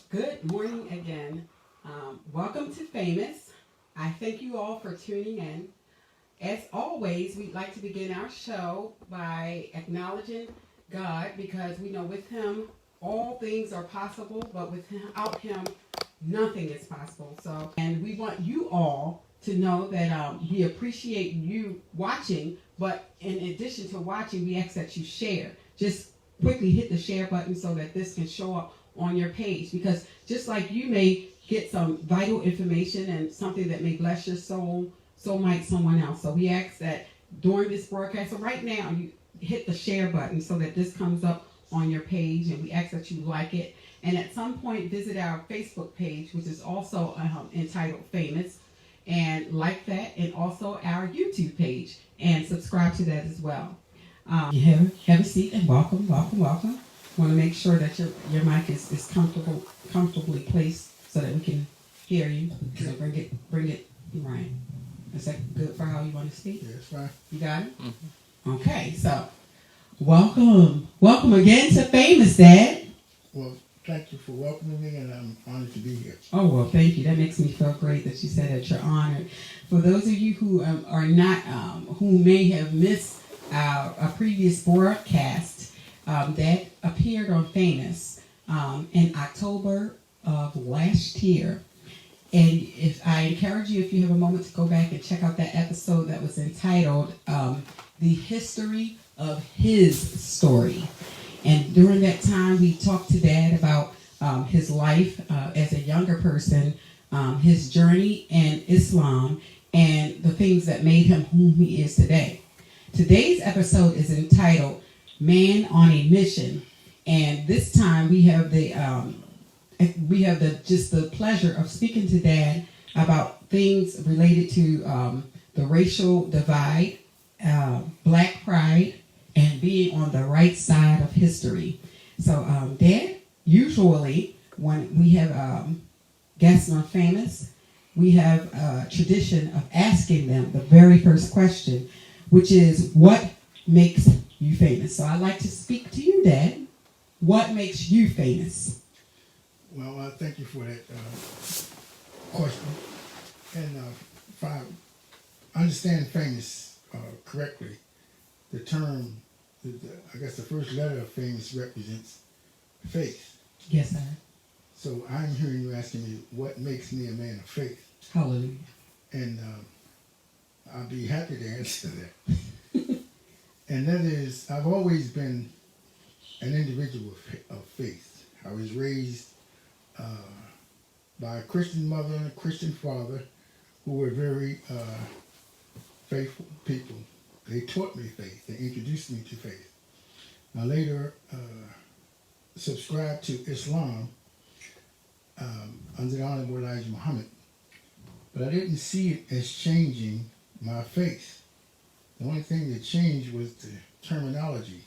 Good morning again. Welcome to Famous. I thank you all for tuning in. As always, we'd like to begin our show by acknowledging God because we know with Him all things are possible, but without Him nothing is possible. And we want you all to know that we appreciate you watching, but in addition to watching, we ask that you share. Just quickly hit the share button so that this can show up on your page, because just like you may get some vital information and something that may bless your soul, so might someone else. So we ask that during this broadcast, so right now, you hit the share button so that this comes up on your page, and we ask that you like it. And at some point, visit our Facebook page, which is also entitled Famous, and like that, and also our YouTube page, and subscribe to that as well. Have a seat and welcome. Want to make sure that your mic is comfortably placed so that we can hear you. So bring it right. Is that good for how you want to speak? Yeah, it's fine. You got it? Mm-hmm. Okay, so welcome again to Famous, Dad. Well, thank you for welcoming me, and I'm honored to be here. Oh, well, thank you. That makes me feel great that you said that you're honored. For those of you who are not, who may have missed a previous broadcast, that appeared on Famous in October of last year. And if I encourage you, if you have a moment, to go back and check out that episode that was entitled The History of His Story. And during that time, we talked to Dad about his life as a younger person, his journey in Islam, and the things that made him whom he is today. Today's episode is entitled Man on a Mission, and this time we have the pleasure of speaking to Dad about things related to the racial divide, Black pride, and being on the right side of history. So, Dad, usually when we have guests on Famous, we have a tradition of asking them the very first question, which is, what makes you famous? So I'd like to speak to you, Dad. What makes you famous? Well, thank you for that question. And if I understand famous correctly, the term, I guess the first letter of famous represents faith. Yes, sir. So I'm hearing you asking me, what makes me a man of faith? Hallelujah. And I'll be happy to answer that. And that is, I've always been an individual of faith. I was raised by a Christian mother and a Christian father who were very faithful people. They taught me faith. They introduced me to faith. I later subscribed to Islam under the Honorable Elijah Muhammad, but I didn't see it as changing my faith. The only thing that changed was the terminology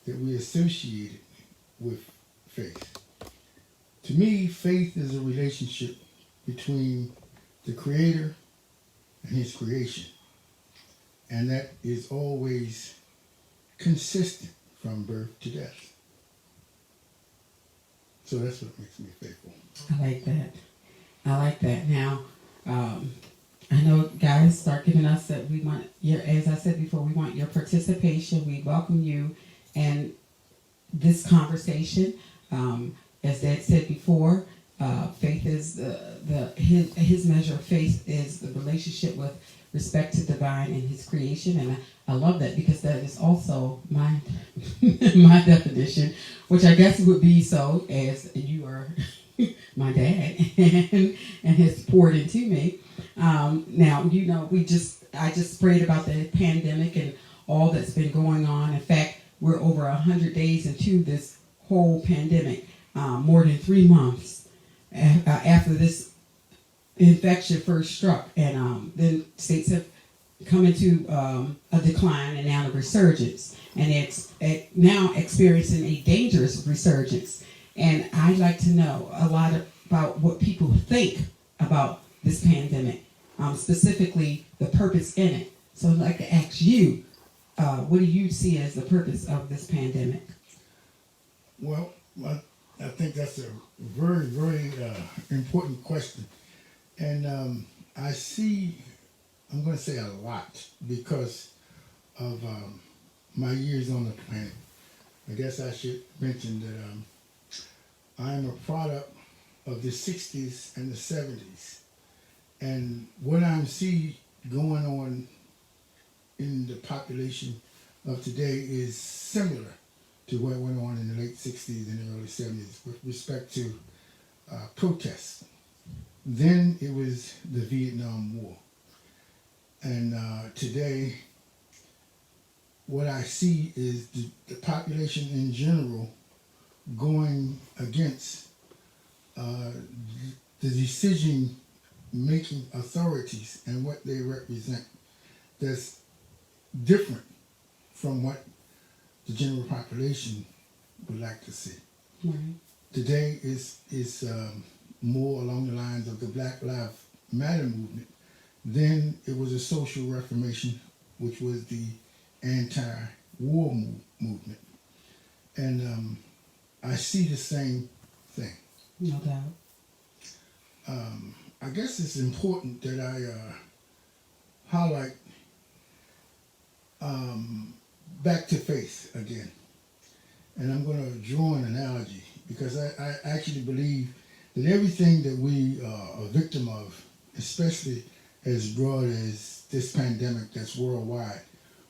that we associated with faith. To me, faith is a relationship between the Creator and His creation. And that is always consistent from birth to death. So that's what makes me faithful. I like that. Now, I know guys start giving us that we want your, as I said before, we want your participation. We welcome you and this conversation. As Dad said before, faith is his measure of faith is the relationship with respect to divine and His creation, and I love that because that is also my my definition, which I guess would be so as you are my dad and has poured into me. Now, you know, I just prayed about the pandemic and all that's been going on. In fact, we're over 100 days into this whole pandemic, more than 3 months after this infection first struck. And then states have come into a decline and now a resurgence. And it's now experiencing a dangerous resurgence. And I'd like to know a lot about what people think about this pandemic, specifically the purpose in it. So I'd like to ask you, what do you see as the purpose of this pandemic? Well, I think that's a very, very important question. And I see, I'm going to say a lot because of my years on the planet. I guess I should mention that I'm a product of the 60s and the 70s. And what I see going on in the population of today is similar to what went on in the late 60s and the early 70s with respect to protests. Then it was the Vietnam War. And today, what I see is the population in general going against the decision-making authorities and what they represent. That's different from what the general population would like to see. Right. Today is more along the lines of the Black Lives Matter movement. Then it was a social reformation, which was the anti-war movement. And I see the same thing. No doubt. I guess it's important that I highlight back to faith again. And I'm going to draw an analogy because I actually believe that everything that we are a victim of, especially as broad as this pandemic that's worldwide,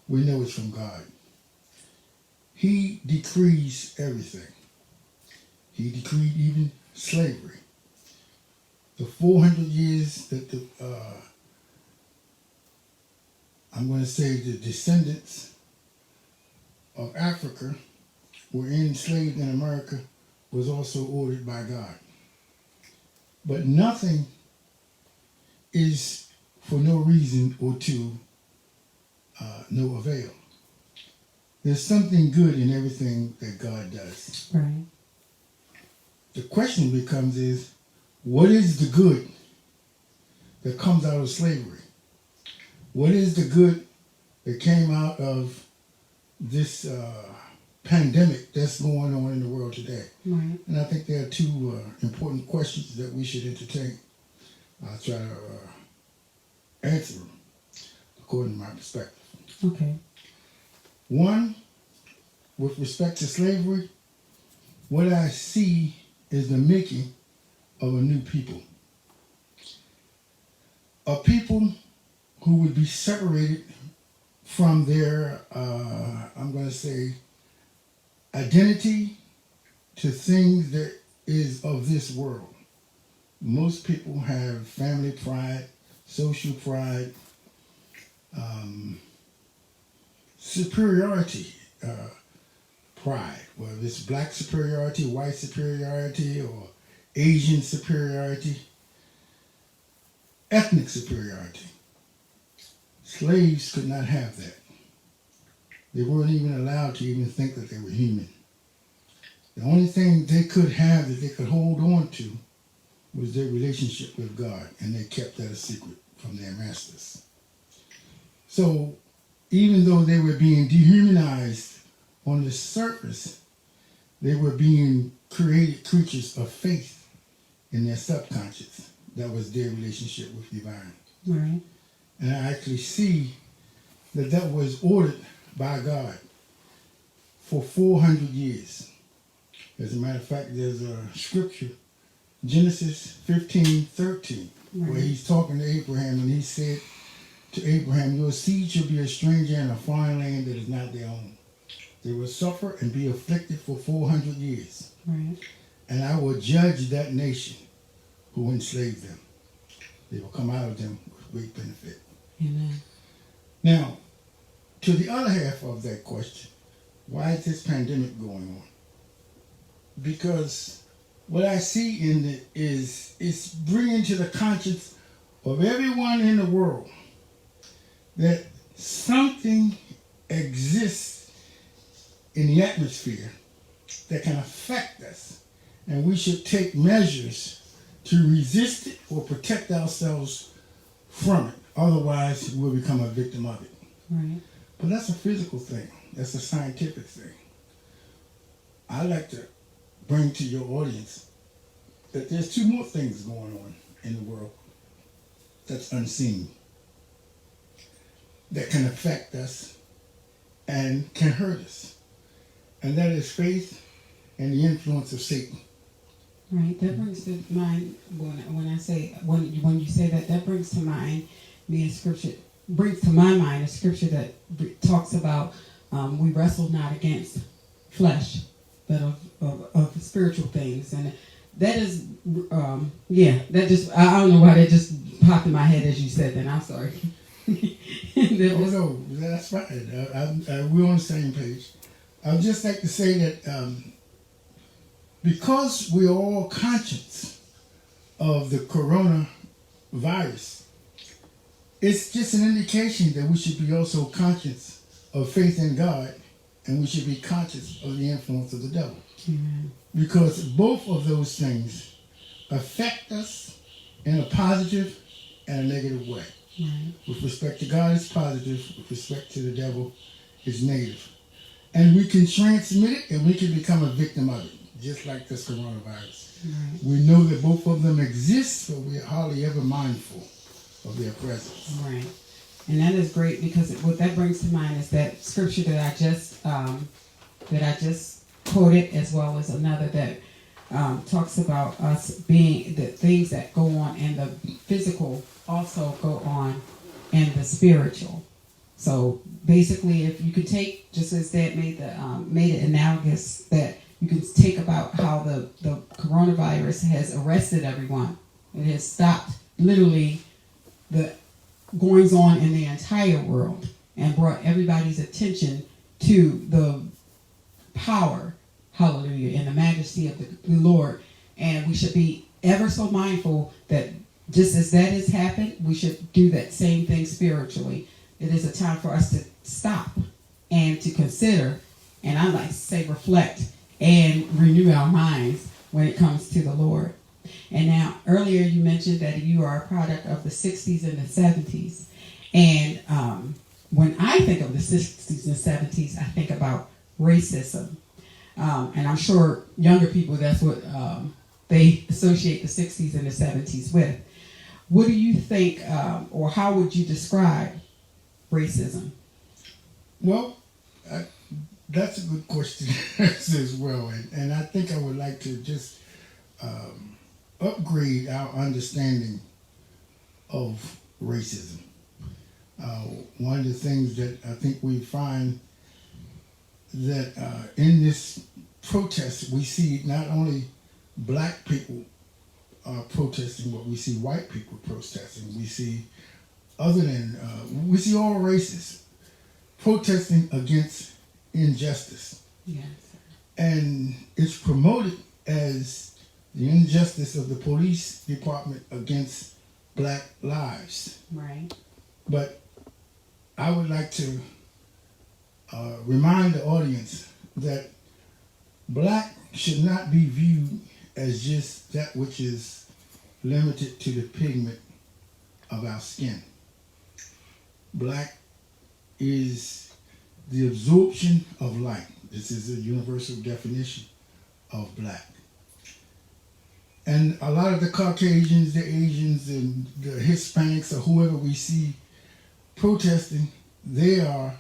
we know it's from God. He decrees everything. He decreed even slavery. The 400 years that I'm going to say the descendants of Africa were enslaved in America was also ordered by God. But nothing is for no reason or to no avail. There's something good in everything that God does. Right. The question becomes is, what is the good that comes out of slavery? What is the good that came out of this pandemic that's going on in the world today? Right. And I think there are two important questions that we should entertain. I'll try to answer them according to my perspective. Okay. One, with respect to slavery, what I see is the making of a new people. A people who would be separated from their, I'm going to say, identity to things that is of this world. Most people have family pride, social pride, superiority pride, whether it's black superiority, white superiority, or Asian superiority, ethnic superiority. Slaves could not have that. They weren't even allowed to even think that they were human. The only thing they could have that they could hold on to was their relationship with God, and they kept that a secret from their masters. So even though they were being dehumanized on the surface, they were being created creatures of faith in their subconscious. That was their relationship with divine. Right. And I actually see that that was ordered by God for 400 years. As a matter of fact, there's a scripture, Genesis 15:13, where he's talking to Abraham, and he said to Abraham, your seed shall be a stranger in a foreign land that is not their own. They will suffer and be afflicted for 400 years. Right. And I will judge that nation who enslaved them. They will come out of them with great benefit. Amen. Now, to the other half of that question, why is this pandemic going on? Because what I see in it is it's bringing to the conscience of everyone in the world that something exists in the atmosphere that can affect us, and we should take measures to resist it or protect ourselves from it. Otherwise, we'll become a victim of it. Right. But that's a physical thing. That's a scientific thing. I like to bring to your audience that there's two more things going on in the world that's unseen, that can affect us and can hurt us. And that is faith and the influence of Satan. Right. That brings to mind when I say when you say that brings to mind me a scripture brings to my mind a scripture that talks about we wrestle not against flesh, but of spiritual things, and that is that just I don't know why that just popped in my head as you said that. I'm sorry. No, that's fine. We're on the same page. I would just like to say that because we're all conscious of the coronavirus, it's just an indication that we should be also conscious of faith in God, and we should be conscious of the influence of the devil. Amen. Because both of those things affect us in a positive and a negative way. Right. With respect to God, it's positive. With respect to the devil, it's negative. And we can transmit it, and we can become a victim of it, just like this coronavirus. Right. We know that both of them exist, but we're hardly ever mindful of their presence. Right. And that is great, because what that brings to mind is that scripture that I just quoted, as well as another that talks about us being the things that go on in the physical also go on in the spiritual. So basically, if you could take, just as Dad made it analogous, that you can take about how the coronavirus has arrested everyone. It has stopped literally the goings on in the entire world and brought everybody's attention to the power, hallelujah, and the majesty of the Lord. And we should be ever so mindful that just as that has happened, we should do that same thing spiritually. It is a time for us to stop and to consider, and I like to say reflect and renew our minds when it comes to the Lord. And now, earlier you mentioned that you are a product of the 60s and the 70s. And when I think of the 60s and 70s, I think about racism. And I'm sure younger people, that's what they associate the 60s and the 70s with. What do you think, or how would you describe racism? Well, that's a good question as well. And I think I would like to just upgrade our understanding of racism. One of the things that I think we find that in this protest, we see not only black people protesting, but we see white people protesting. We see we see all races protesting against injustice. Yes. And it's promoted as the injustice of the police department against black lives. Right. But I would like to remind the audience that black should not be viewed as just that which is limited to the pigment of our skin. Black is the absorption of light. This is a universal definition of black. And a lot of the Caucasians, the Asians, and the Hispanics, or whoever we see protesting, they are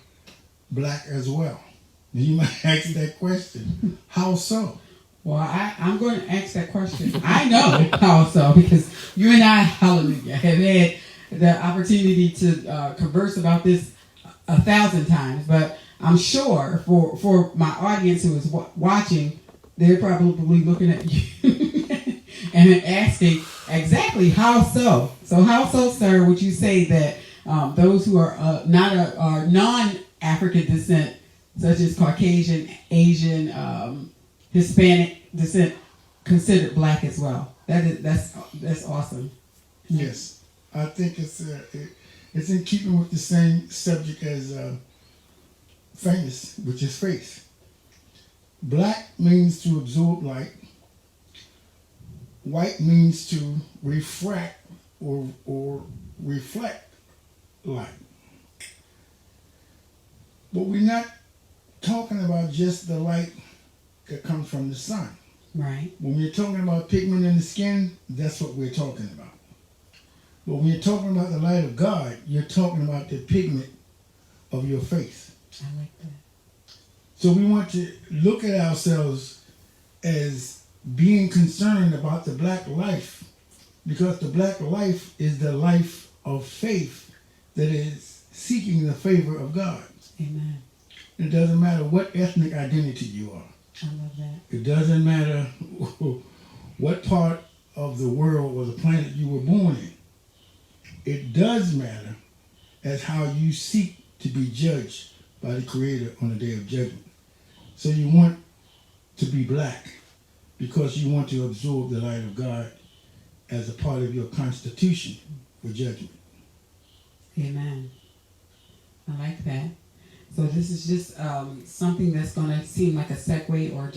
black as well. And you might ask that question, how so? Well, I'm going to ask that question. I know how so, because you and I, hallelujah, have had the opportunity to converse about this 1,000 times. But I'm sure for my audience who is watching, they're probably looking at you and asking exactly how so. So how so, sir, would you say that those who are are non-African descent, such as Caucasian, Asian, Hispanic descent, considered black as well? That's awesome. Yes, I think it's in keeping with the same subject as famous, which is faith. Black means to absorb light. White means to refract or reflect light. But we're not talking about just the light that comes from the sun. Right. When we're talking about pigment in the skin, that's what we're talking about. But when you're talking about the light of God, you're talking about the pigment of your face. I like that. So we want to look at ourselves as being concerned about the black life, because the black life is the life of faith that is seeking the favor of God. Amen. It doesn't matter what ethnic identity you are. I love that. It doesn't matter what part of the world or the planet you were born in. It does matter as how you seek to be judged by the Creator on the day of judgment. So you want to be black because you want to absorb the light of God as a part of your constitution for judgment. Amen. I like that. So this is just something that's going to seem like a segue or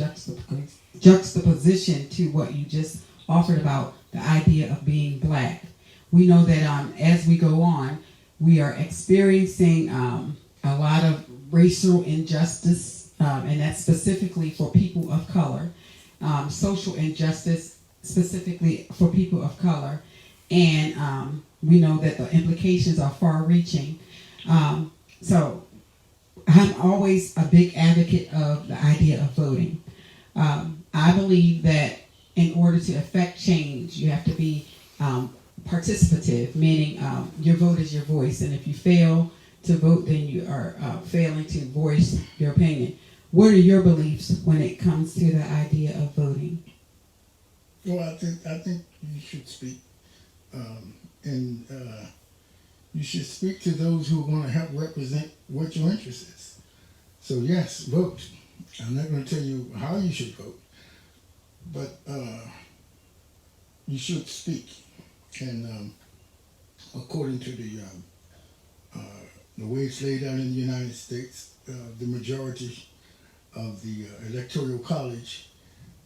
juxtaposition to what you just offered about the idea of being black. We know that as we go on, we are experiencing a lot of racial injustice, and that's specifically for people of color, social injustice specifically for people of color, and we know that the implications are far-reaching. So I'm always a big advocate of the idea of voting. I believe that in order to affect change, you have to be participative, meaning your vote is your voice, and if you fail to vote, then you are failing to voice your opinion. What are your beliefs when it comes to the idea of voting? Well, I think you should speak, and you should speak to those who are going to help represent what your interest is. So yes, vote. I'm not going to tell you how you should vote, but you should speak. And according to the way it's laid out in the United States, the majority of the Electoral College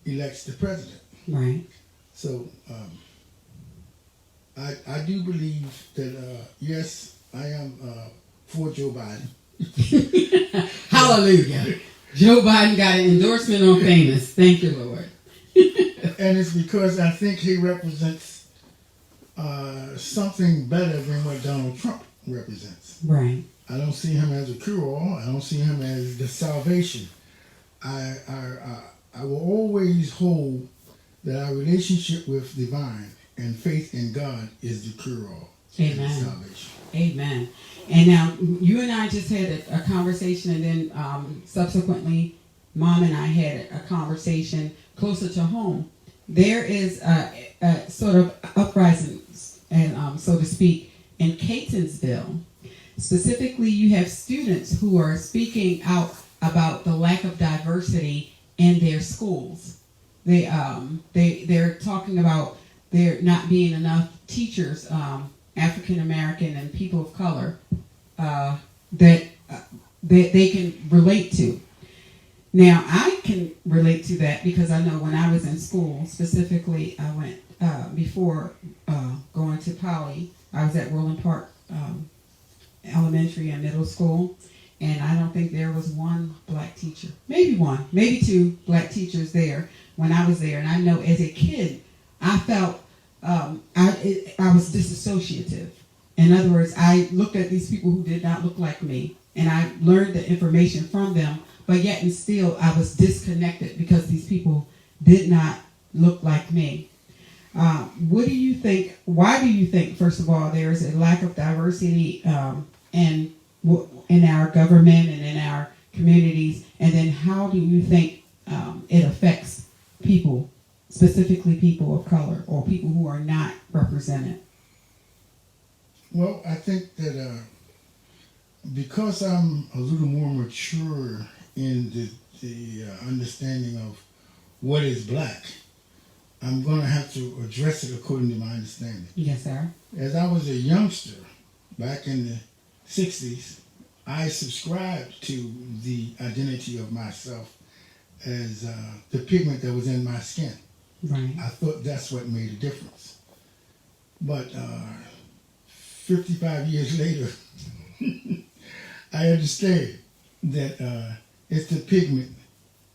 elects the president. Right. So I do believe that, yes, I am for Joe Biden. Hallelujah. Joe Biden got an endorsement on Famous. Thank you, Lord. And it's because I think he represents something better than what Donald Trump represents. Right. I don't see him as a cure-all. I don't see him as the salvation. I will always hold that our relationship with divine and faith in God is the cure-all. Amen. And salvation. Amen. And now you and I just had a conversation, and then subsequently, Mom and I had a conversation closer to home. There is a sort of uprising, and so to speak, in Catonsville. Specifically, you have students who are speaking out about the lack of diversity in their schools. They're talking about there not being enough teachers, African American and people of color, that they can relate to. Now, I can relate to that because I know when I was in school, specifically, I went before going to Poly. I was at Roland Park Elementary and Middle School, and I don't think there was one black teacher. Maybe one, maybe two black teachers there when I was there. And I know as a kid, I felt I was disassociative. In other words, I looked at these people who did not look like me, and I learned the information from them, but yet and still I was disconnected because these people did not look like me. What do you think? Why do you think, first of all, there is a lack of diversity in our government and in our communities? And then how do you think it affects people, specifically people of color or people who are not represented? Well, I think that because I'm a little more mature in the understanding of what is black, I'm going to have to address it according to my understanding. Yes, sir. As I was a youngster back in the 60s, I subscribed to the identity of myself as the pigment that was in my skin. Right. I thought that's what made a difference. But 55 years later, I understand that it's the pigment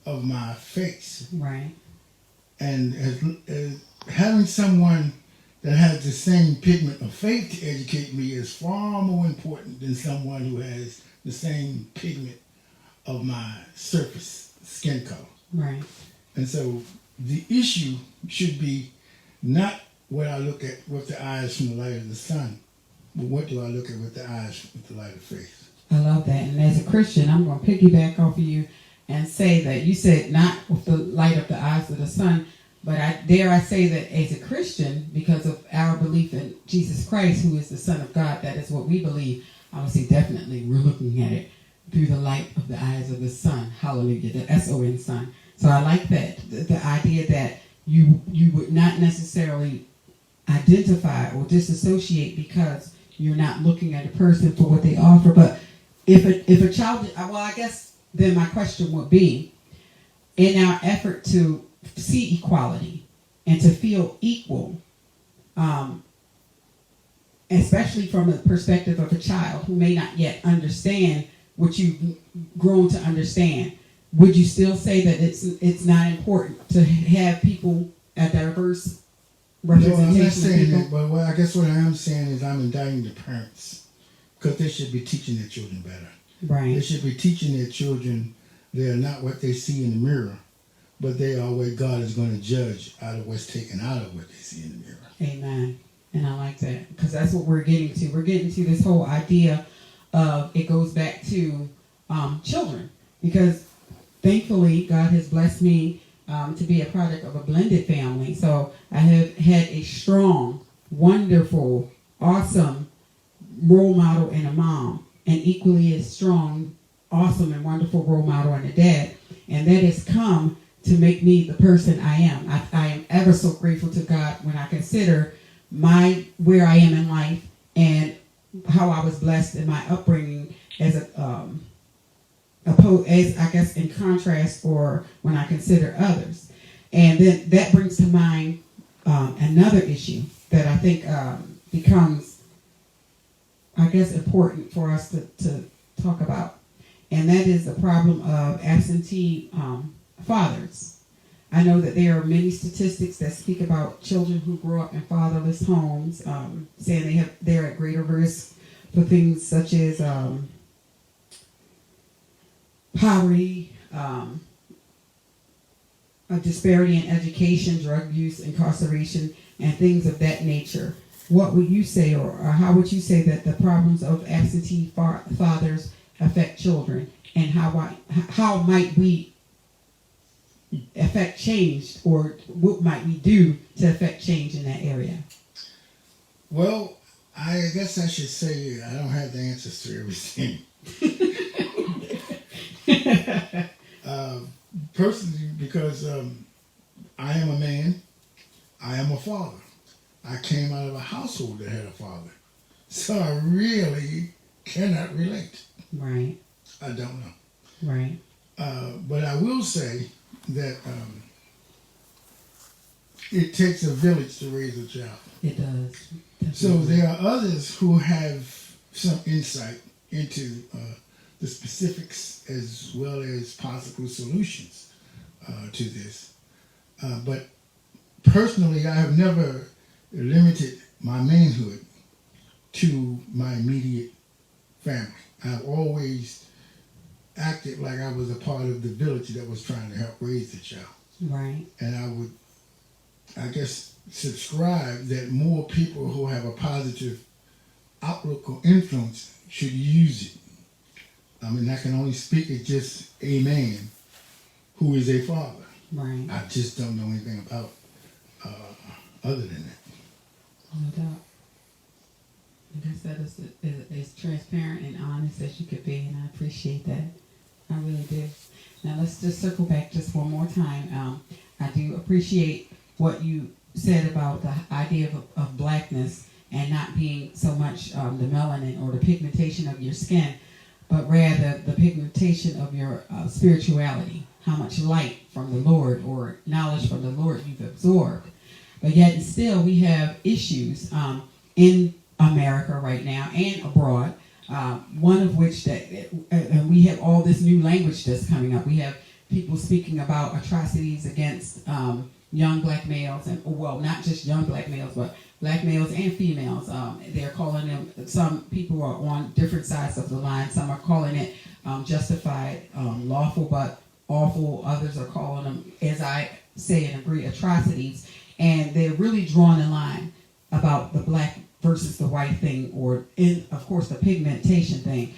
of my face. Right. And as having someone that has the same pigment of faith to educate me is far more important than someone who has the same pigment of my surface skin color. Right. And so the issue should be not what I look at with the eyes from the light of the sun, but what do I look at with the eyes with the light of faith. I love that. And as a Christian, I'm going to piggyback off of you and say that you said not with the light of the eyes of the sun, but I say that as a Christian, because of our belief in Jesus Christ, who is the Son of God, that is what we believe. I would say definitely we're looking at it through the light of the eyes of the sun. Hallelujah, the S-O-N, sun. So I like that, the idea that you would not necessarily identify or disassociate because you're not looking at a person for what they offer. But if a child, well, I guess then my question would be, in our effort to see equality and to feel equal, especially from the perspective of a child who may not yet understand what you've grown to understand, would you still say that it's not important to have people, a diverse representation? No, I'm not saying of people? that, but I guess what I am saying is I'm indicting the parents because they should be teaching their children better. Right. They should be teaching their children they are not what they see in the mirror, but they are what God is going to judge out of what's taken out of what they see in the mirror. Amen. And I like that because that's what we're getting to. We're getting to this whole idea of it goes back to children, because thankfully God has blessed me to be a product of a blended family. So I have had a strong, wonderful, awesome role model and a mom, and equally as strong, awesome, and wonderful role model and a dad. And that has come to make me the person I am. I am ever so grateful to God when I consider where I am in life and how I was blessed in my upbringing as I guess in contrast, or when I consider others. And then that brings to mind another issue that I think becomes, I guess, important for us to talk about. And that is the problem of absentee fathers. I know that there are many statistics that speak about children who grow up in fatherless homes, saying they're at greater risk for things such as poverty, a disparity in education, drug use, incarceration, and things of that nature. What would you say, or how would you say that the problems of absentee fathers affect children, and how might we affect change, or what might we do to affect change in that area? Well, I guess I should say I don't have the answers to everything. Personally, because I am a man, I am a father. I came out of a household that had a father. So I really cannot relate. Right. I don't know. Right. But I will say that it takes a village to raise a child. It does. So there are others who have some insight into the specifics as well as possible solutions to this. But personally, I have never limited my manhood to my immediate family. I've always acted like I was a part of the village that was trying to help raise the child. Right. And I would, I guess, subscribe that more people who have a positive outlook or influence should use it. I mean, I can only speak as just a man who is a father. Right. I just don't know anything about other than that. No doubt. Like I said, it's as transparent and honest as you could be, and I appreciate that. I really do. Now let's just circle back just one more time. I do appreciate what you said about the idea of blackness and not being so much the melanin or the pigmentation of your skin, but rather the pigmentation of your spirituality, how much light from the Lord or knowledge from the Lord you've absorbed. But yet still we have issues in America right now and abroad, one of which and we have all this new language that's coming up. We have people speaking about atrocities against young black males, and well, not just young black males, but black males and females. They're calling them. Some people are on different sides of the line. Some are calling it justified, lawful, but awful. Others are calling them, as I say and agree, atrocities. And they're really drawing a line about the black versus the white thing, or of course the pigmentation thing.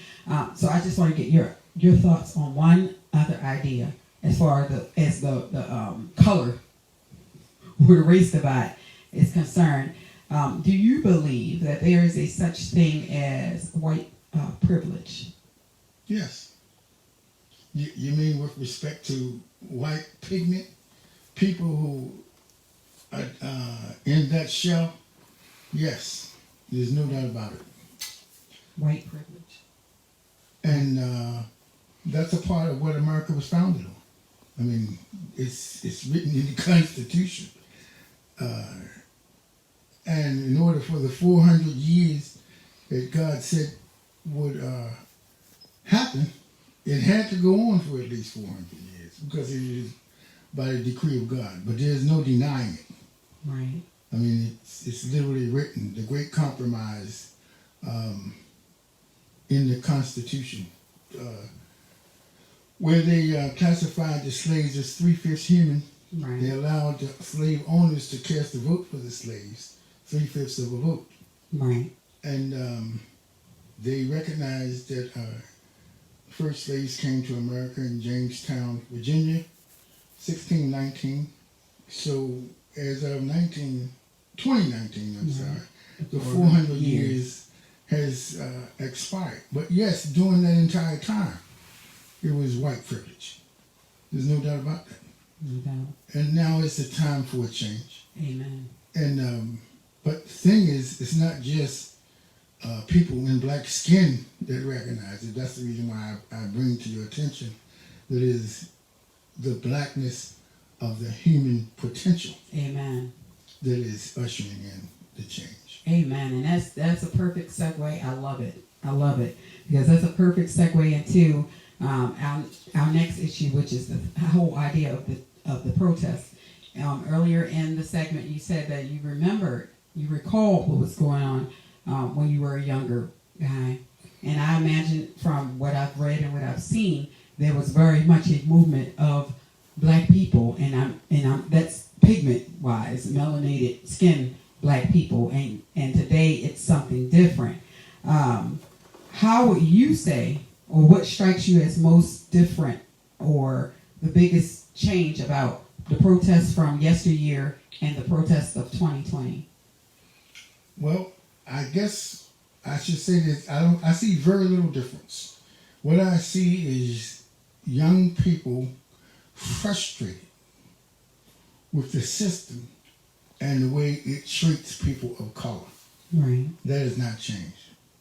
So I just want to get your thoughts on one other idea as far as the color or the race divide is concerned. Do you believe that there is a such thing as white privilege? Yes. You mean with respect to white pigment people who are in that shell? Yes, there's no doubt about it. White privilege. And that's a part of what America was founded on. I mean, it's written in the Constitution. And in order for the 400 years that God said would happen, it had to go on for at least 400 years because it is by the decree of God. But there's no denying it. Right. I mean, it's literally written, the Great Compromise in the Constitution, where they classified the slaves as 3/5 human. Right. They allowed the slave owners to cast a vote for the slaves, 3/5 of a vote. Right. And they recognized that first slaves came to America in Jamestown, Virginia, 1619. So as of 2019, I'm sorry, the 400 years has expired. But yes, during that entire time, it was white privilege. There's no doubt about that. No doubt. And now it's the time for a change. Amen. And but the thing is, it's not just people in black skin that recognize it. That's the reason why I bring to your attention that is the blackness of the human potential. Amen. That is ushering in the change. Amen. And that's a perfect segue. I love it. I love it because that's a perfect segue into our next issue, which is the whole idea of the protest. Earlier in the segment, you said that you recall what was going on when you were a younger guy, and I imagine from what I've read and what I've seen, there was very much a movement of black people, and I'm that's pigment wise, melanated skin black people, and today it's something different. How would you say, or what strikes you as most different, or the biggest change about the protests from yesteryear and the protests of 2020? Well, I guess I should say this. I see very little difference. What I see is young people frustrated with the system and the way it treats people of color. Right. That has not changed.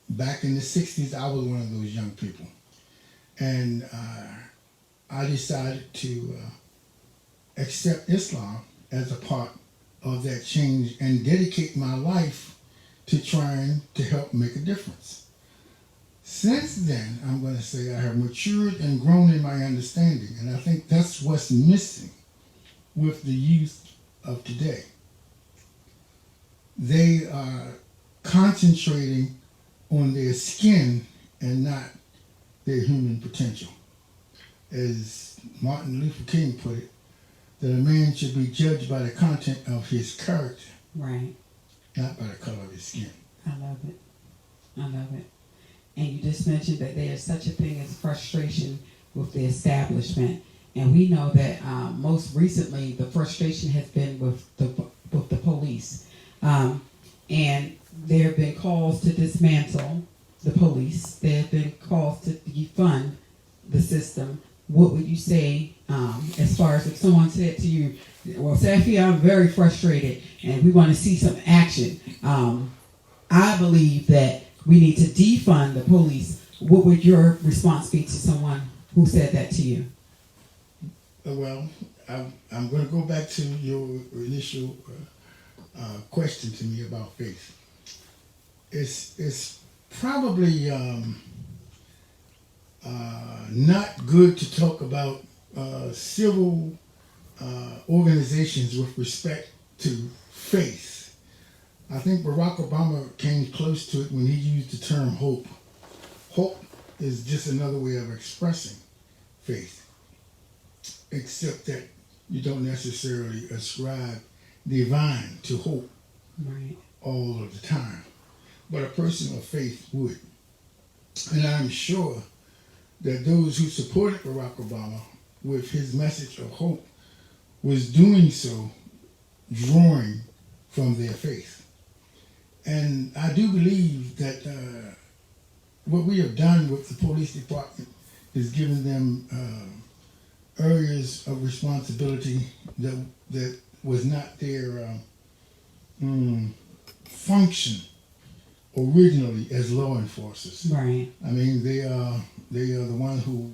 Back in the 60s, I was one of those young people. And I decided to accept Islam as a part of that change and dedicate my life to trying to help make a difference. Since then, I'm going to say I have matured and grown in my understanding, and I think that's what's missing with the youth of today. They are concentrating on their skin and not their human potential. As Martin Luther King put it, that a man should be judged by the content of his character, Right. not by the color of his skin. I love it. I love it. And you just mentioned that there is such a thing as frustration with the establishment, and we know that most recently the frustration has been with the police, and there have been calls to dismantle the police. There have been calls to defund the system. What would you say as far as if someone said to you, well, Saafir, I'm very frustrated and we want to see some action. I believe that we need to defund the police. What would your response be to someone who said that to you? Well, I'm going to go back to your initial question to me about faith. It's probably not good to talk about civil organizations with respect to faith. I think Barack Obama came close to it when he used the term hope. Hope is just another way of expressing faith, except that you don't necessarily ascribe divine to hope Right. all of the time. But a person of faith would. And I'm sure that those who supported Barack Obama with his message of hope was doing so drawing from their faith. And I do believe that what we have done with the police department is given them areas of responsibility that was not their function originally as law enforcers. Right. I mean, they are the ones who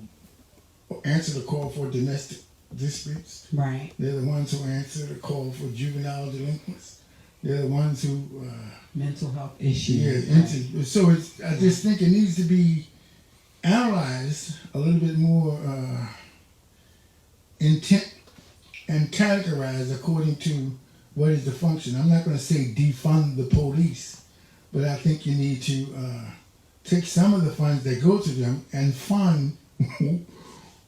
answer the call for domestic disputes. Right. They're the ones who answer the call for juvenile delinquents. They're the ones who Mental health issues. yeah. Right. So I just think it needs to be analyzed a little bit more intent and categorized according to what is the function. I'm not going to say defund the police, but I think you need to take some of the funds that go to them and fund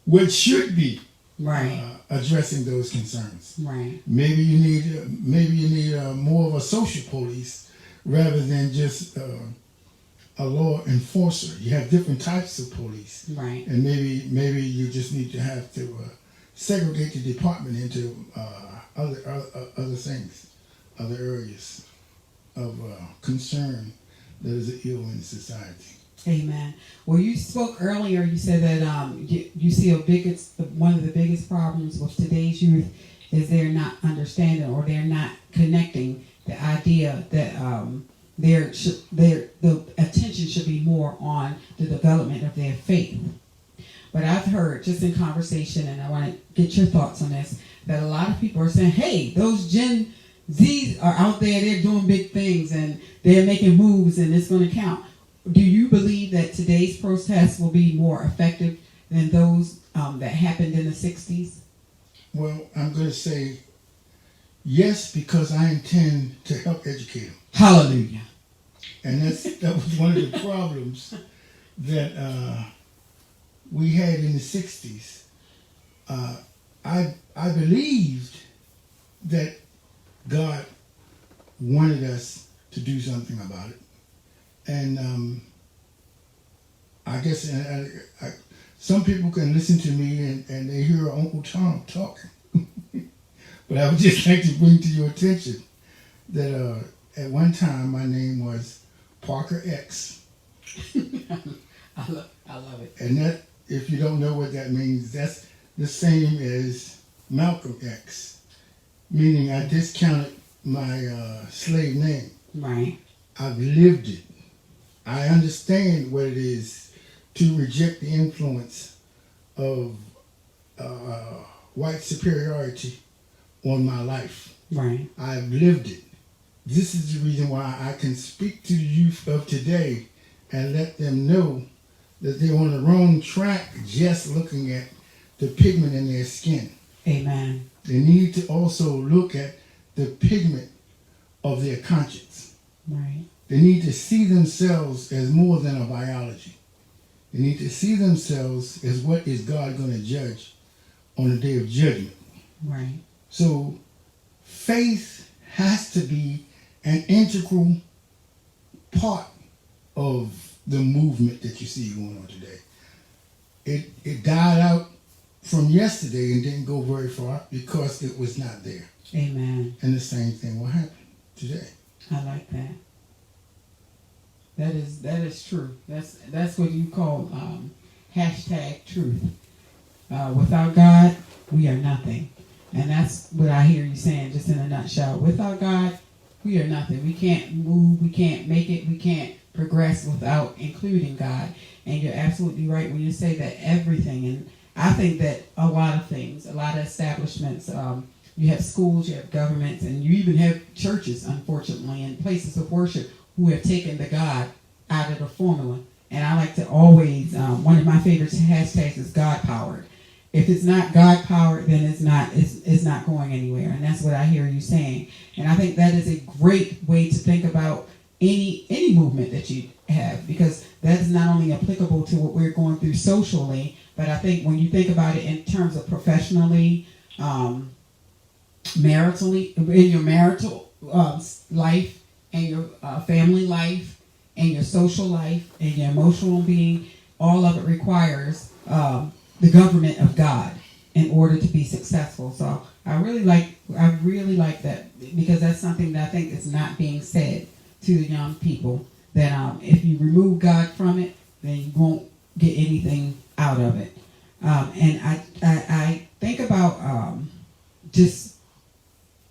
what should be Right. addressing those concerns. Right. Maybe you need more of a social police rather than just a law enforcer. You have different types of police, Right. and maybe you just need to have to segregate the department into other things, other areas of concern that is ill in society. Amen. Well, you spoke earlier. You said that you see one of the biggest problems with today's youth is they're not understanding or they're not connecting the idea that the attention should be more on the development of their faith. But I've heard just in conversation, and I want to get your thoughts on this, that a lot of people are saying, "Hey, those Gen Zs are out there. They're doing big things and they're making moves, and it's going to count." Do you believe that today's protests will be more effective than those that happened in the 60s? Well, I'm going to say yes, because I intend to help educate them. Hallelujah. And that was one of the problems that we had in the 60s. I believed that God wanted us to do something about it. And I guess some people can listen to me and they hear Uncle Tom talking. But I would just like to bring to your attention that at one time my name was Parker X. I love it. And that, if you don't know what that means, that's the same as Malcolm X, meaning I discounted my slave name. Right. I've lived it. I understand what it is to reject the influence of white superiority on my life. Right. I've lived it. This is the reason why I can speak to the youth of today and let them know that they're on the wrong track just looking at the pigment in their skin. Amen. They need to also look at the pigment of their conscience. Right. They need to see themselves as more than a biology. They need to see themselves as what is God going to judge on the day of judgment. Right. So faith has to be an integral part of the movement that you see going on today. It died out from yesterday and didn't go very far because it was not there. Amen. And the same thing will happen today. I like that. That is true. That's what you call hashtag truth. Without God, we are nothing. And that's what I hear you saying, just in a nutshell. Without God, we are nothing. We can't move. We can't make it. We can't progress without including God. And you're absolutely right when you say that everything. And I think that a lot of things, a lot of establishments, you have schools, you have governments, and you even have churches, unfortunately, and places of worship who have taken the God out of the formula. And I like to always, one of my favorite hashtags is God-powered. if it's not God powered, then it's not going anywhere. And that's what I hear you saying. And I think that is a great way to think about any movement that you have, because that is not only applicable to what we're going through socially, but I think when you think about it in terms of professionally, maritally, in your marital life, and your family life, and your social life, and your emotional being, all of it requires the government of God in order to be successful. So I really like that, because that's something that I think is not being said to the young people, that if you remove God from it, then you won't get anything out of it. And I think about just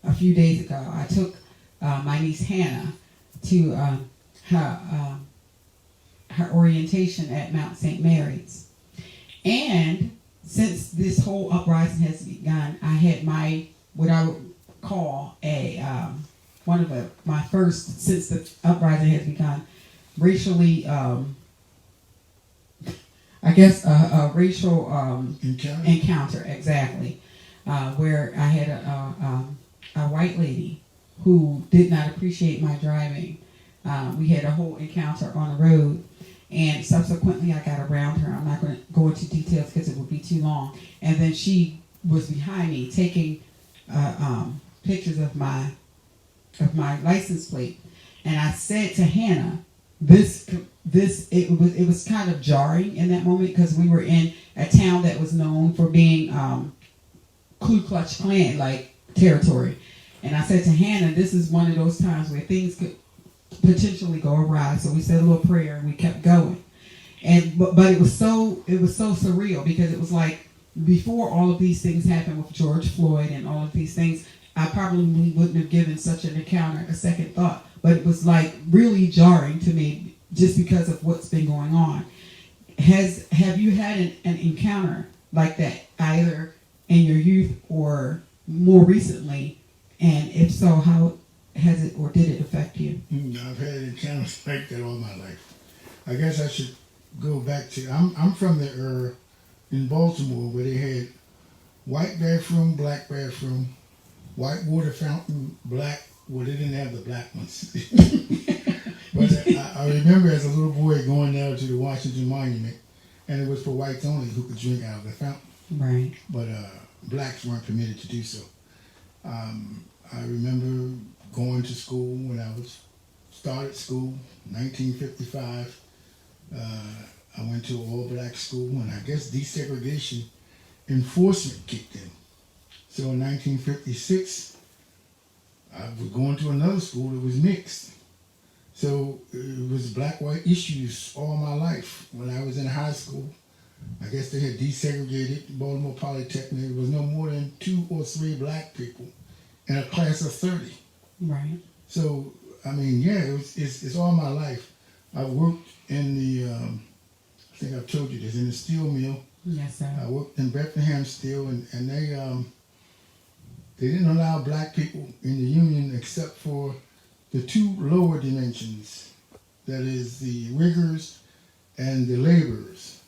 a few days ago, I took my niece Hannah to her orientation at Mount St. Mary's. And since this whole uprising has begun, I had what I would call one of my first, since the uprising has begun, racially, a racial encounter, exactly, where I had a white lady who did not appreciate my driving. We had a whole encounter on the road, and subsequently I got around her. I'm not going to go into details because it would be too long. And then she was behind me taking pictures of my license plate, and I said to Hannah, it was kind of jarring in that moment, because we were in a town that was known for being Ku Klux Klan like territory. And I said to Hannah, this is one of those times where things could potentially go awry. So we said a little prayer and we kept going. But it was so surreal, because it was like, before all of these things happened with George Floyd and all of these things, I probably wouldn't have given such an encounter a second thought. But it was like really jarring to me, just because of what's been going on. Have you had an encounter like that, either in your youth or more recently? And if so, how has it or did it affect you? I've had encounters like that all my life. I guess I should go back to, I'm from the in Baltimore, where they had white bathroom, black bathroom, white water fountain, black. Well, they didn't have the black ones. But I remember as a little boy going down to the Washington Monument, and it was for whites only who could drink out of the fountain. Right. But blacks weren't permitted to do so. I remember going to school when I started school, 1955. I went to an all-black school, and I guess desegregation enforcement kicked in. So in 1956, I was going to another school that was mixed. So it was black-white issues all my life. When I was in high school, I guess they had desegregated Baltimore Polytechnic. There was no more than 2 or 3 black people in a class of 30. Right. So, I mean, yeah, it's all my life. I worked in the, I think I've told you this, in the steel mill. Yes, sir. I worked in Bethlehem Steel, and they didn't allow black people in the union except for the 2 lower dimensions. That is the riggers and the laborers.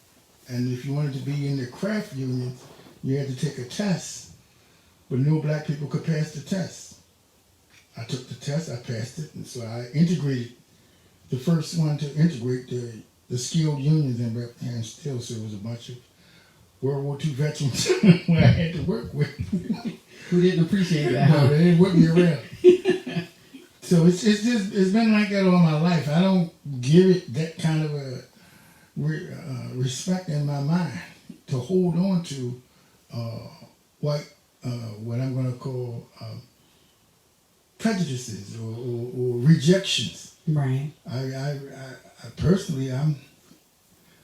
And if you wanted to be in the craft union, you had to take a test, but no black people could pass the test. I took the test, I passed it, and so I integrated, the first one to integrate the skilled unions in Bethlehem Steel. So it was a bunch of World War II veterans who I had to work with. Who didn't appreciate that? No, they didn't whip me around. So it's been like that all my life. I don't give it that kind of a respect in my mind to hold on to what I'm going to call prejudices or rejections. Right. I personally, I'm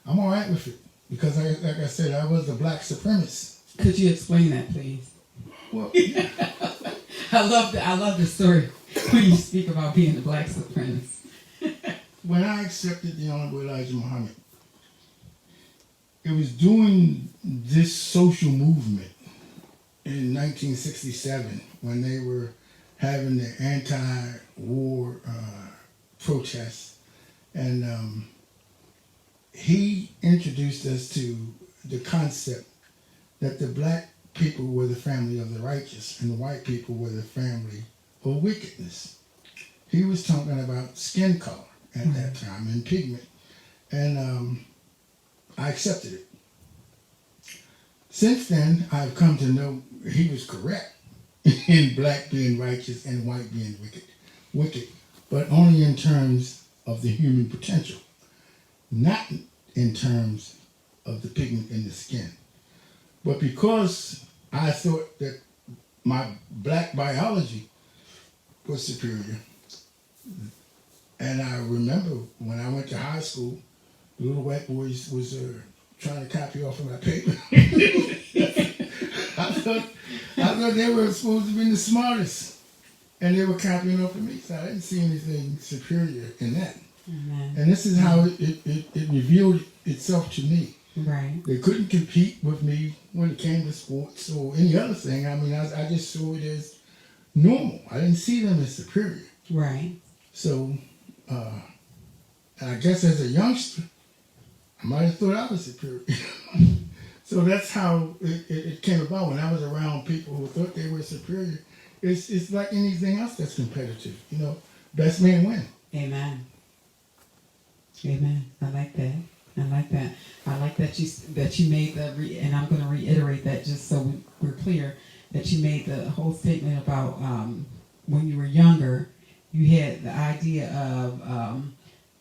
all right with it, because like I said, I was a black supremacist. Could you explain that, please? Well, I love the story when you speak about being a black supremacist. when I accepted the Honorable Elijah Muhammad, it was during this social movement in 1967 when they were having the anti-war protests, and he introduced us to the concept that the black people were the family of the righteous and the white people were the family of wickedness. He was talking about skin color at that time and pigment. And I accepted it. Since then, I've come to know he was correct in black being righteous and white being wicked, but only in terms of the human potential, not in terms of the pigment in the skin. But because I thought that my black biology was superior, and I remember when I went to high school, the little white boys was trying to copy off of my paper. I thought they were supposed to be the smartest, and they were copying off of me. So I didn't see anything superior in that. Amen. And this is how it revealed itself to me. Right. They couldn't compete with me when it came to sports or any other thing. I mean, I just saw it as normal. I didn't see them as superior. Right. So, I guess as a youngster, I might have thought I was superior. So that's how it came about. When I was around people who thought they were superior, it's like anything else that's competitive. You know, best man win. Amen. Amen. I like that. I like that. I like that you made the and I'm going to reiterate that just so we're clear, that you made the whole statement about when you were younger, you had the idea of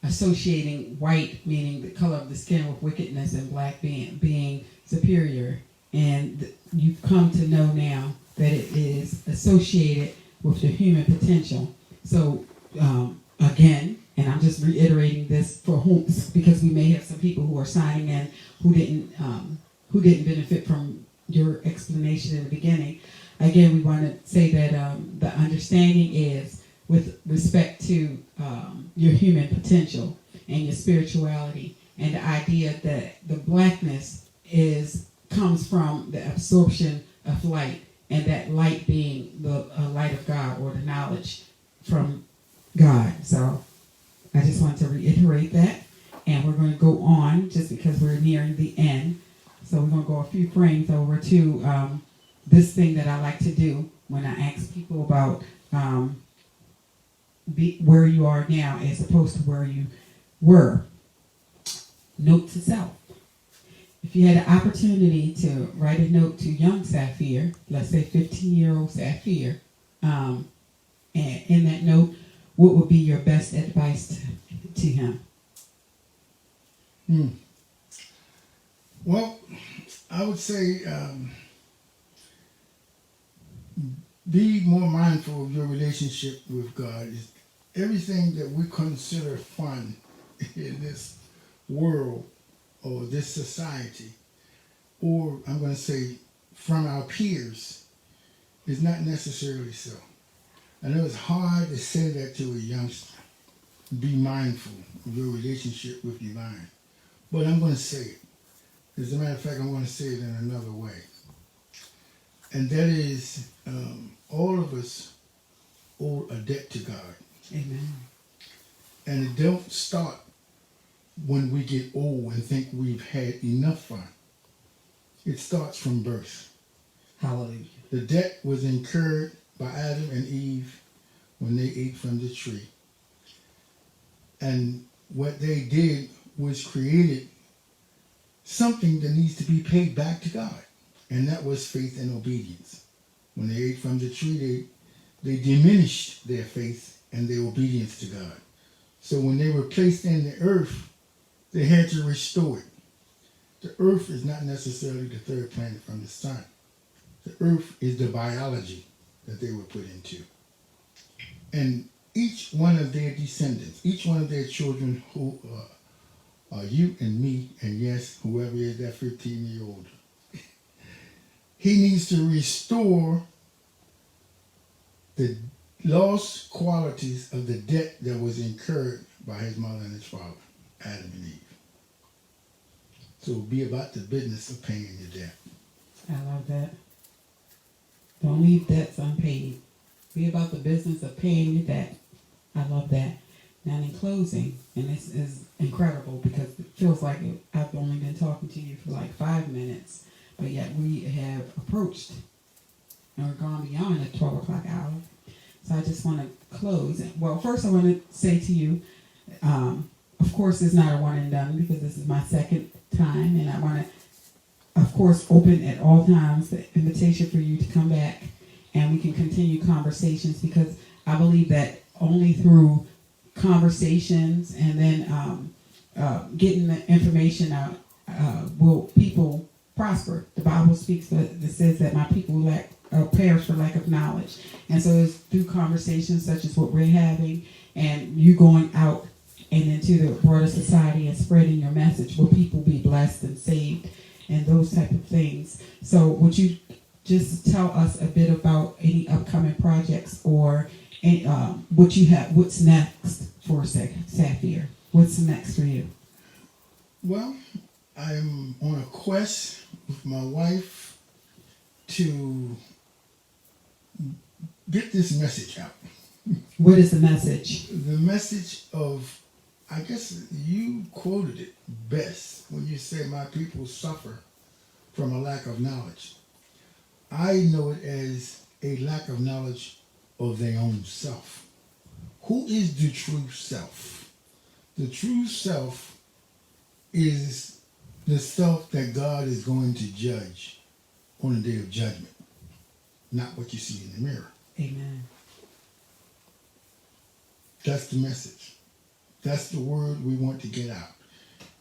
associating white, meaning the color of the skin, with wickedness, and black being superior. And you've come to know now that it is associated with the human potential. So again, and I'm just reiterating this for whom, because we may have some people who are signing in who didn't benefit from your explanation in the beginning. Again, we want to say that the understanding is with respect to your human potential and your spirituality, and the idea that the blackness comes from the absorption of light, and that light being the light of God, or the knowledge from God. So I just want to reiterate that, and we're going to go on just because we're nearing the end. So we're going to go a few frames over to this thing that I like to do when I ask people about where you are now as opposed to where you were. Note to self. If you had an opportunity to write a note to young Saafir, let's say 15-year-old Saafir, and in that note, what would be your best advice to him? Well, I would say be more mindful of your relationship with God. Everything that we consider fun in this world or this society, or I'm going to say from our peers, is not necessarily so. I know it's hard to say that to a youngster. Be mindful of your relationship with divine. But I'm going to say it. As a matter of fact, I'm going to say it in another way. And that is, all of us owe a debt to God. Amen. And it don't start when we get old and think we've had enough fun. It starts from birth. Hallelujah. The debt was incurred by Adam and Eve when they ate from the tree. And what they did was created something that needs to be paid back to God. And that was faith and obedience. When they ate from the tree, they diminished their faith and their obedience to God. So when they were placed in the earth, they had to restore it. The earth is not necessarily the third planet from the sun. The earth is the biology that they were put into. And each one of their descendants, each one of their children who are you and me, and yes, whoever is that 15-year-old, he needs to restore the lost qualities of the debt that was incurred by his mother and his father, Adam and Eve. So be about the business of paying your debt. I love that. Don't leave debts unpaid. Be about the business of paying your debt. I love that. Now in closing, and this is incredible because it feels like I've only been talking to you for like 5 minutes, but yet we have approached and we're gone beyond the 12 o'clock hour. So I just want to close. Well, first I want to say to you, of course it's not a one and done because this is my second time, and I want to, of course, open at all times the invitation for you to come back and we can continue conversations, because I believe that only through conversations and then getting the information out will people prosper. The Bible speaks that says that my people lack perish for lack of knowledge, and so it's through conversations such as what we're having, and you going out and into the broader society and spreading your message, will people be blessed and saved, and those type of things. So would you just tell us a bit about any upcoming projects or what you have? What's next for Saafir? What's next for you? Well, I'm on a quest with my wife to get this message out. What is the message? The message of, I guess you quoted it best when you say my people suffer from a lack of knowledge. I know it as a lack of knowledge of their own self. Who is the true self? The true self is the self that God is going to judge on the day of judgment, not what you see in the mirror. Amen. That's the message. That's the word we want to get out.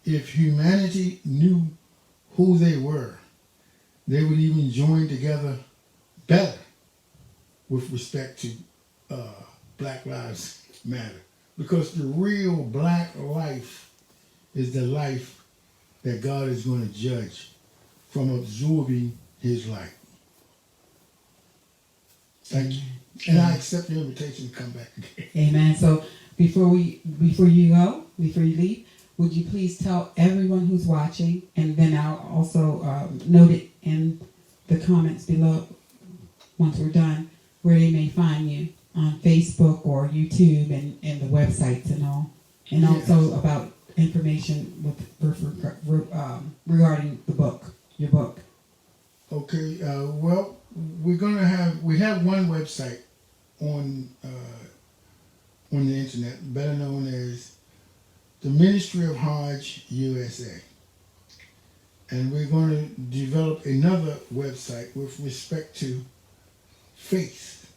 If humanity knew who they were, they would even join together better with respect to Black Lives Matter. Because the real black life is the life that God is going to judge from absorbing his light. Thank you. And I accept the invitation to come back again. Amen. So before you leave, would you please tell everyone who's watching, and then I'll also note it in the comments below once we're done, where they may find you on Facebook or YouTube and the websites and all, and also about information regarding the book, your book. Okay. Well, we have one website on the internet, better known as the Ministry of Hajj USA. And we're going to develop another website with respect to faith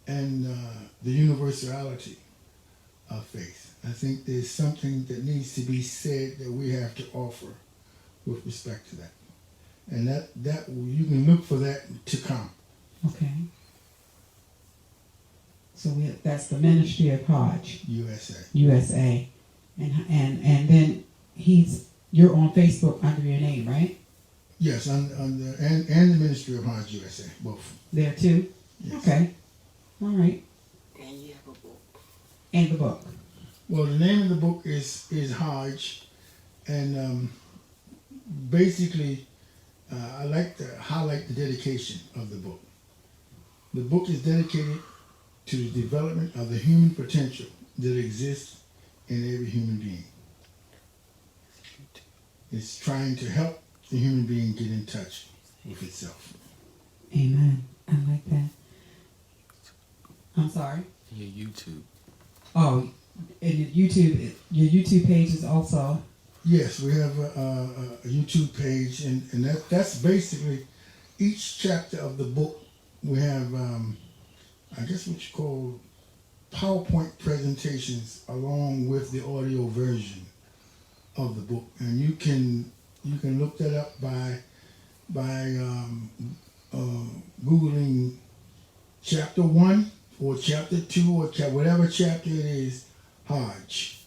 and the universality of faith. I think there's something that needs to be said that we have to offer with respect to that. And that you can look for that to come. Okay. So that's the Ministry of Hajj USA, and then you're on Facebook under your name, right? Yes, and the Ministry of Hajj USA, both. There too. Yes. Okay. All right. And you have a book. And the book. Well, the name of the book is Hajj, and basically, I like to highlight the dedication of the book. The book is dedicated to the development of the human potential that exists in every human being. It's trying to help the human being get in touch with itself. Amen. I like that. I'm sorry? Your YouTube. Oh, and your YouTube page is also... Yes, we have a YouTube page, and that's basically each chapter of the book. We have, I guess what you call PowerPoint presentations along with the audio version of the book, and you can look that up by Googling chapter 1 or chapter 2 or whatever chapter it is, Hajj,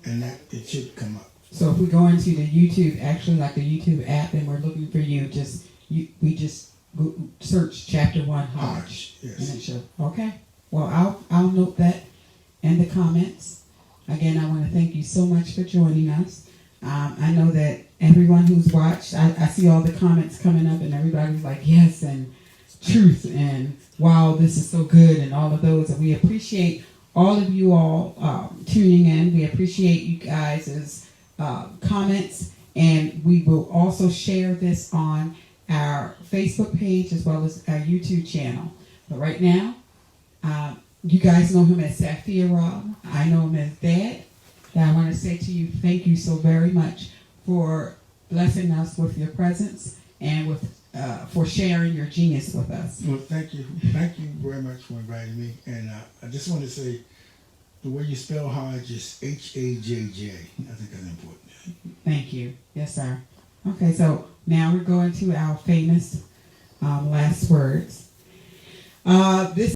and that it should come up. So if we go into the YouTube, actually like the YouTube app, and we're looking for you, we just search chapter 1 Hajj, yes. and it should. Okay. Well, I'll note that in the comments. Again, I want to thank you so much for joining us. I know that everyone who's watched, I see all the comments coming up, and everybody's like, yes, and truth, and wow, this is so good, and all of those. And we appreciate all of you all tuning in. We appreciate you guys' comments And we will also share this on our Facebook page as well as our YouTube channel. But right now, you guys know him as Saafir Rob. I know him as Dad. And I want to say to you, thank you so very much for blessing us with your presence and with for sharing your genius with us. Well, thank you very much for inviting me. And I just want to say, the way you spell Hodge is H-A-J-J. I think that's important. Thank you. Yes, sir. Okay, so now we're going to our famous last words. This